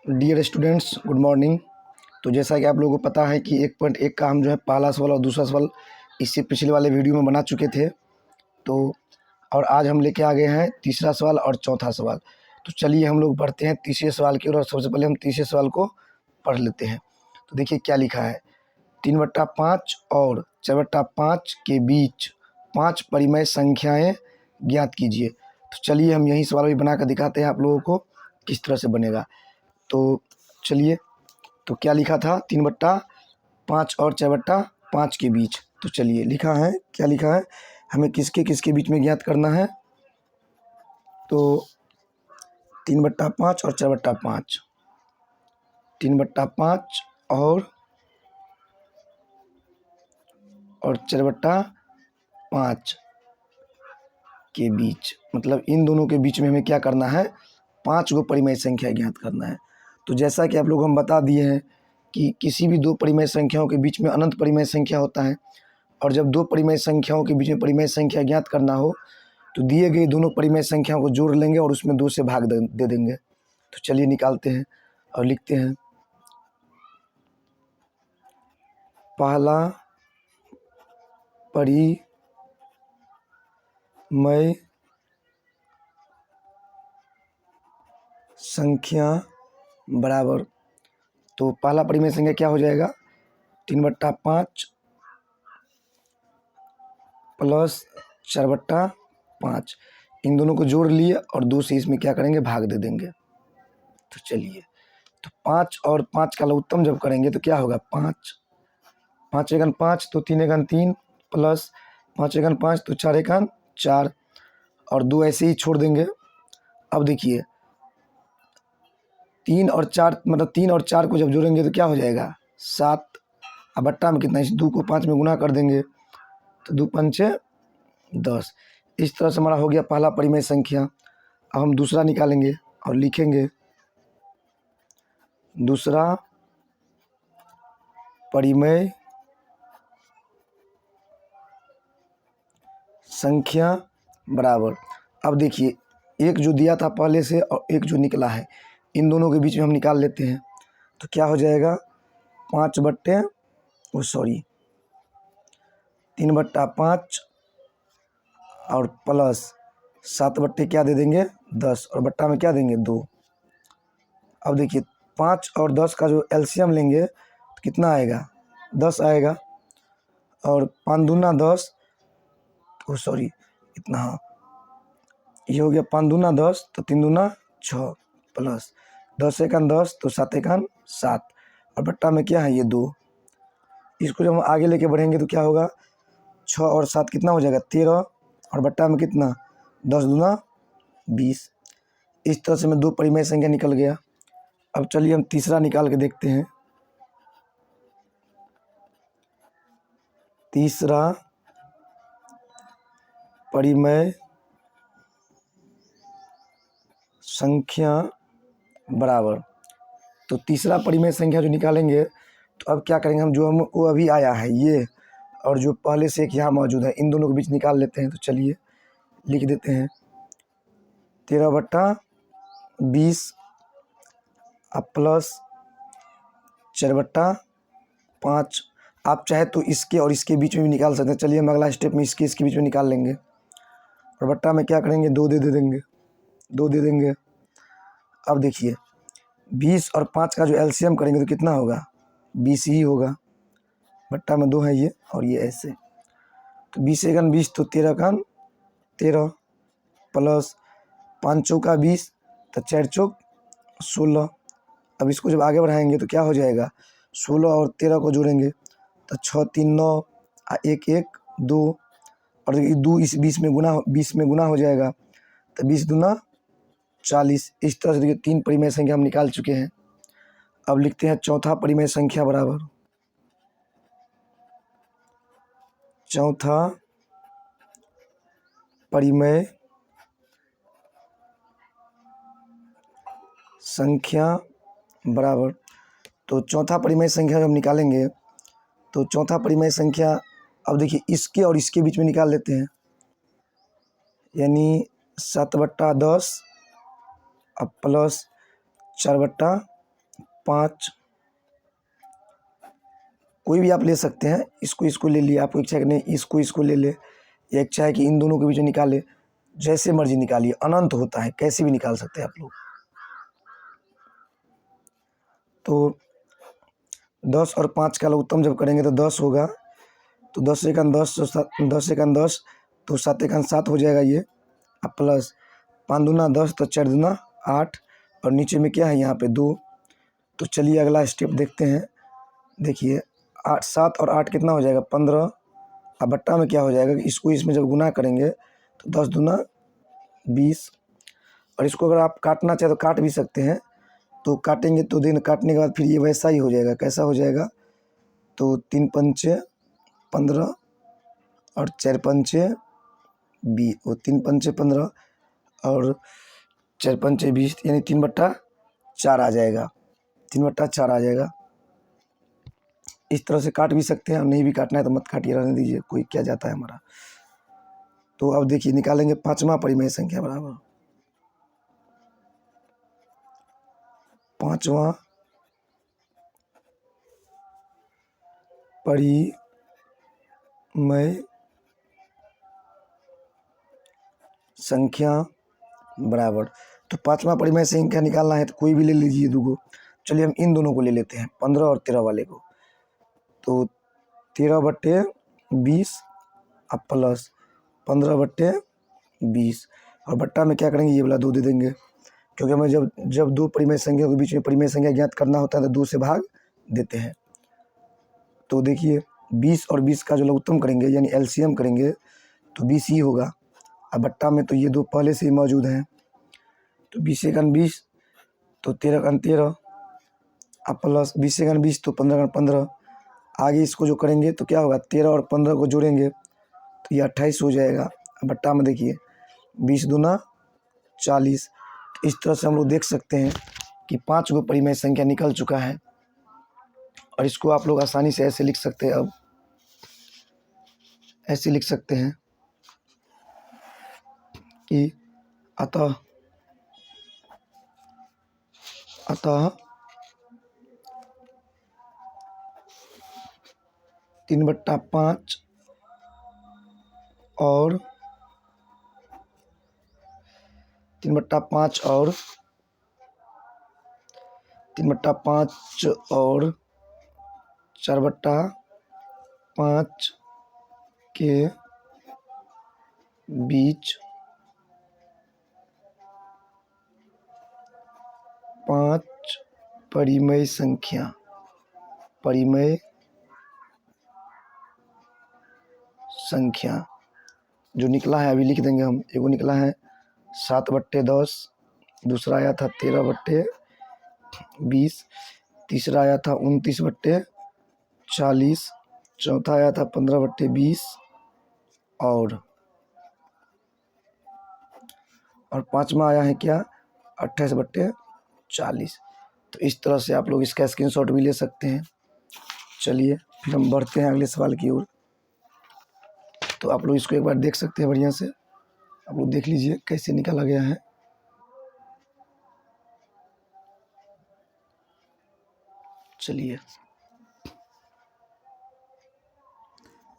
Dear students, good morning. तो जैसा कि आप लोगों को पता है कि 1.1 का हम जो है पहला सवाल और दूसरा सवाल इससे पिछले वाले वीडियो में बना चुके थे। तो और आज हम लेके आ गए हैं तीसरा सवाल और चौथा सवाल। तो चलिए हम लोग बढ़ते हैं तीसरे सवाल की ओर और सबसे पहले हम तीसरे सवाल को पढ़ लेते हैं। तो देखिए क्या लिखा है, 3/5 और 4/5 के बीच 5 परिमेय संख्याएँ ज्ञात कीजिए। तो चलिए हम यही सवाल भी बना कर दिखाते हैं आप लोगों को किस तरह से बनेगा। तो चलिए, तो क्या लिखा था, 3/5 और 4/5 के बीच। तो चलिए लिखा है, क्या लिखा है, हमें किसके किसके बीच में ज्ञात करना है। तो 3/5 और 4/5, 3/5 और 4/5 के बीच, मतलब इन दोनों के बीच में हमें क्या करना है, 5 गो परिमेय संख्या ज्ञात करना है। तो जैसा कि आप लोग हम बता दिए हैं कि किसी भी दो परिमेय संख्याओं के बीच में अनंत परिमेय संख्या होता है, और जब दो परिमेय संख्याओं के बीच में परिमेय संख्या ज्ञात करना हो तो दिए गए दोनों परिमेय संख्याओं को जोड़ लेंगे और उसमें 2 से भाग दे देंगे। तो चलिए निकालते हैं और लिखते हैं, पहला परिमेय संख्या बराबर, तो पहला परिमेय संख्या क्या हो जाएगा, 3/5 प्लस 4/5, इन दोनों को जोड़ लिए और 2 से इसमें क्या करेंगे, भाग दे देंगे। तो चलिए, तो 5 और 5 का लघुत्तम जब करेंगे तो क्या होगा, 5 5 एकन 5 तो 3 एकन 3 प्लस 5 एकन 5 तो 4 एकन 4 और 2 ऐसे ही छोड़ देंगे। अब देखिए 3 और 4, मतलब 3 और 4 को जब जोड़ेंगे तो क्या हो जाएगा, 7। अब बट्टा में कितना, इस 2 को 5 में गुना कर देंगे तो 2 पंचे 10। इस तरह से हमारा हो गया पहला परिमेय संख्या। अब हम दूसरा निकालेंगे और लिखेंगे, दूसरा परिमेय संख्या बराबर, अब देखिए एक जो दिया था पहले से और एक जो निकला है, इन दोनों के बीच में हम निकाल लेते हैं। तो क्या हो जाएगा, 3/5 और प्लस 7 क्या दे देंगे, 10 और बट्टा में क्या देंगे, 2। अब देखिए 5 और 10 का जो एलसीएम लेंगे तो कितना आएगा, 10 आएगा, और 5 दूना 10, इतना, हाँ ये हो गया 5 दूना 10 तो 3 दूना 6 प्लस 10 एकन 10 तो 7 एकन 7 और बट्टा में क्या है, ये 2। इसको जब हम आगे लेके बढ़ेंगे तो क्या होगा, 6 और 7 कितना हो जाएगा, 13 और बट्टा में कितना, 10 दूना 20। इस तरह से में 2 परिमेय संख्या निकल गया। अब चलिए हम तीसरा निकाल के देखते हैं। तीसरा परिमेय संख्या बराबर, तो तीसरा परिमेय संख्या जो निकालेंगे तो अब क्या करेंगे हम, जो हमको अभी आया है ये और जो पहले से एक यहाँ मौजूद है, इन दोनों के बीच निकाल लेते हैं। तो चलिए लिख देते हैं, 13/20 प्लस 4/5। आप चाहे तो इसके और इसके बीच में भी निकाल सकते हैं। चलिए हम अगला स्टेप में इसके बीच में निकाल लेंगे और बट्टा में क्या करेंगे, 2 दे देंगे। अब देखिए 20 और 5 का जो एलसीएम करेंगे तो कितना होगा, 20 ही होगा, बट्टा में 2 है ये और ये ऐसे। तो 20 एकन 20 तो 13 एकन 13 प्लस 5 चौका 20 तो 4 चौक 16। अब इसको जब आगे बढ़ाएंगे तो क्या हो जाएगा, 16 और 13 को जोड़ेंगे तो 6 3 9 1 1 2 और 2 इस 20 में गुना हो जाएगा तो 20 दूना 40। इस तरह से देखिए 3 परिमेय संख्या हम निकाल चुके हैं। अब लिखते हैं चौथा परिमेय संख्या बराबर, चौथा परिमेय संख्या बराबर, तो चौथा परिमेय संख्या जब निकालेंगे तो चौथा परिमेय संख्या, अब देखिए इसके और इसके बीच में निकाल लेते हैं, यानी 7/10 अब प्लस 4/5 5, कोई भी आप ले सकते हैं, इसको ले लिया, आपको इच्छा है कि नहीं इसको ले ले, या इच्छा है कि इन दोनों के बीच में निकाले, जैसे मर्जी निकालिए, अनंत होता है, कैसे भी निकाल सकते हैं आप लोग। तो 10 और 5 का लघुत्तम जब करेंगे तो 10 होगा, तो 10 एकान 10, 10 एकान 10, तो 7 एकान 7 हो जाएगा ये, अब प्लस 5 दूना 10, तो 4 दूना 8, और नीचे में क्या है यहाँ पे 2। तो चलिए अगला स्टेप देखते हैं। देखिए 8, 7 और 8 कितना हो जाएगा 15, अब बट्टा में क्या हो जाएगा कि इसको इसमें जब गुना करेंगे तो 10 दूना 20, और इसको अगर आप काटना चाहे तो काट भी सकते हैं, तो काटेंगे तो दिन काटने के बाद फिर ये वैसा ही हो जाएगा। कैसा हो जाएगा, तो 3 पंचे 15 और 4 पंचे 20, वो 3 पंचे 15 और 4 पंचे 20, यानी 3/4 आ जाएगा, 3/4 आ जाएगा। इस तरह से काट भी सकते हैं, और नहीं भी काटना है तो मत काटिए, रहने दीजिए, कोई क्या जाता है हमारा। तो अब देखिए निकालेंगे 5वां परिमेय संख्या बराबर 5वां परिमेय संख्या बराबर, तो 5वां परिमेय संख्या निकालना है तो कोई भी ले लीजिए दूगो। चलिए हम इन दोनों को ले लेते हैं, 15 और 13 वाले को। तो 13/20 अब प्लस 15/20, और बट्टा में क्या करेंगे, ये वाला 2 दे देंगे, क्योंकि हमें जब दो परिमेय संख्या के बीच में परिमेय संख्या ज्ञात करना होता है तो 2 से भाग देते हैं। तो देखिए 20 और 20 का जो लघुत्तम करेंगे यानी एलसीएम करेंगे तो 20 ही होगा। अब बट्टा में तो ये 2 पहले से ही मौजूद हैं, तो 20 एकान 20, तो 13 एकान 13, अब प्लस 20 एकान 20, तो 15 एकान 15। आगे इसको जो करेंगे तो क्या होगा, 13 और 15 को जोड़ेंगे तो ये 28 हो जाएगा। अब बट्टा में देखिए 20 दूना 40। तो इस तरह से हम लोग देख सकते हैं कि 5 गो परिमेय संख्या निकल चुका है, और इसको आप लोग आसानी से ऐसे लिख सकते हैं। अब ऐसे लिख सकते हैं कि अतः 3/5 और 3/5 और 4/5 के बीच 5 परिमेय संख्या जो निकला है अभी लिख देंगे हम। एगो निकला है 7/10, दूसरा आया था 13/20, तीसरा आया था 29/40, चौथा आया था 15/20 और 5वां आया है क्या 28/40। तो इस तरह से आप लोग इसका स्क्रीनशॉट भी ले सकते हैं। चलिए फिर हम बढ़ते हैं अगले सवाल की ओर। तो आप लोग इसको एक बार देख सकते हैं, बढ़िया से आप लोग देख लीजिए कैसे निकाला गया है। चलिए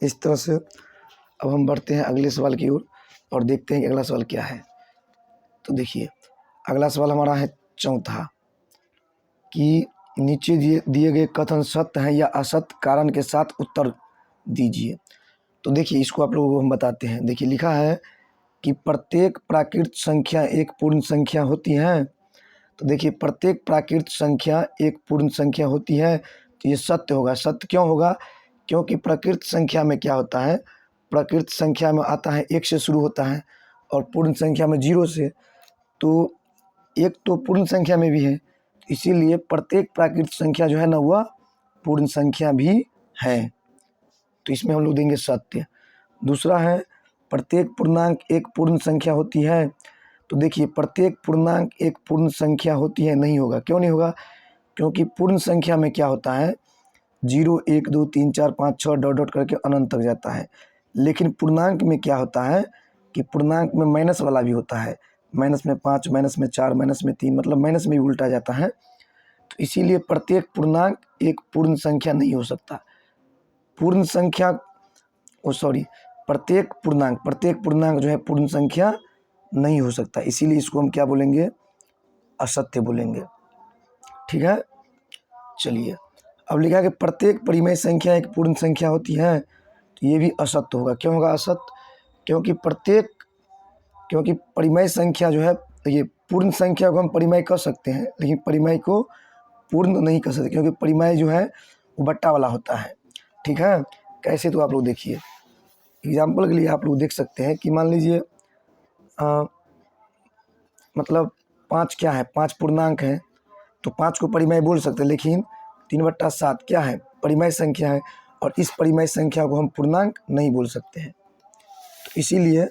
इस तरह से अब हम बढ़ते हैं अगले सवाल की ओर और देखते हैं कि अगला सवाल क्या है। तो देखिए अगला सवाल हमारा है चौथा, कि नीचे दिए गए कथन सत्य हैं या असत्य, कारण के साथ उत्तर दीजिए। तो देखिए इसको आप लोगों को हम बताते हैं। देखिए लिखा है कि प्रत्येक प्राकृत संख्या एक पूर्ण संख्या होती है। तो देखिए प्रत्येक प्राकृत संख्या एक पूर्ण संख्या होती है, तो ये सत्य होगा। सत्य क्यों होगा, क्योंकि प्राकृत संख्या में क्या होता है, प्राकृत संख्या में आता है 1 से शुरू होता है और पूर्ण संख्या में 0 से। तो एक तो पूर्ण संख्या में भी है, इसीलिए प्रत्येक प्राकृत संख्या जो है ना वह पूर्ण संख्या भी है, तो इसमें हम लोग देंगे सत्य। दूसरा है प्रत्येक पूर्णांक एक पूर्ण संख्या होती है। तो देखिए प्रत्येक पूर्णांक एक पूर्ण संख्या होती है, नहीं होगा। क्यों नहीं होगा, क्योंकि पूर्ण संख्या में क्या होता है 0 1 2 3 4 5 6 डॉट डॉट करके अनंत तक जाता है। लेकिन पूर्णांक में क्या होता है कि पूर्णांक में माइनस वाला भी होता है, माइनस में 5, माइनस में 4, माइनस में 3, मतलब माइनस में भी उल्टा जाता है। तो इसीलिए प्रत्येक पूर्णांक एक पूर्ण संख्या नहीं हो सकता। पूर्ण संख्या प्रत्येक पूर्णांक जो है पूर्ण संख्या नहीं हो सकता, इसीलिए इसको हम क्या बोलेंगे, असत्य बोलेंगे। ठीक है, चलिए अब लिखा है कि प्रत्येक परिमेय संख्या एक पूर्ण संख्या होती है, तो ये भी असत्य होगा। क्यों होगा असत्य? क्योंकि परिमेय संख्या जो है, ये पूर्ण संख्या को हम परिमेय कर सकते हैं, लेकिन परिमेय को पूर्ण नहीं कर सकते, क्योंकि परिमेय जो है वो बट्टा वाला होता है। ठीक है, कैसे? तो आप लोग देखिए, एग्जाम्पल के लिए आप लोग देख सकते हैं कि मान लीजिए मतलब 5 क्या है, 5 पूर्णांक है, तो 5 को परिमेय बोल सकते हैं, लेकिन 3/7 क्या है, परिमेय संख्या है, और इस परिमेय संख्या को हम पूर्णांक नहीं बोल सकते हैं। तो इसीलिए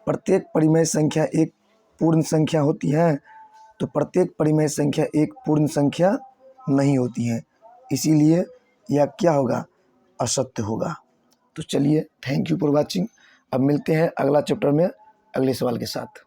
प्रत्येक परिमेय संख्या एक पूर्ण संख्या होती है, तो प्रत्येक परिमेय संख्या एक पूर्ण संख्या नहीं होती है, इसीलिए यह क्या होगा, असत्य होगा। तो चलिए, थैंक यू फॉर वॉचिंग। अब मिलते हैं अगला चैप्टर में अगले सवाल के साथ।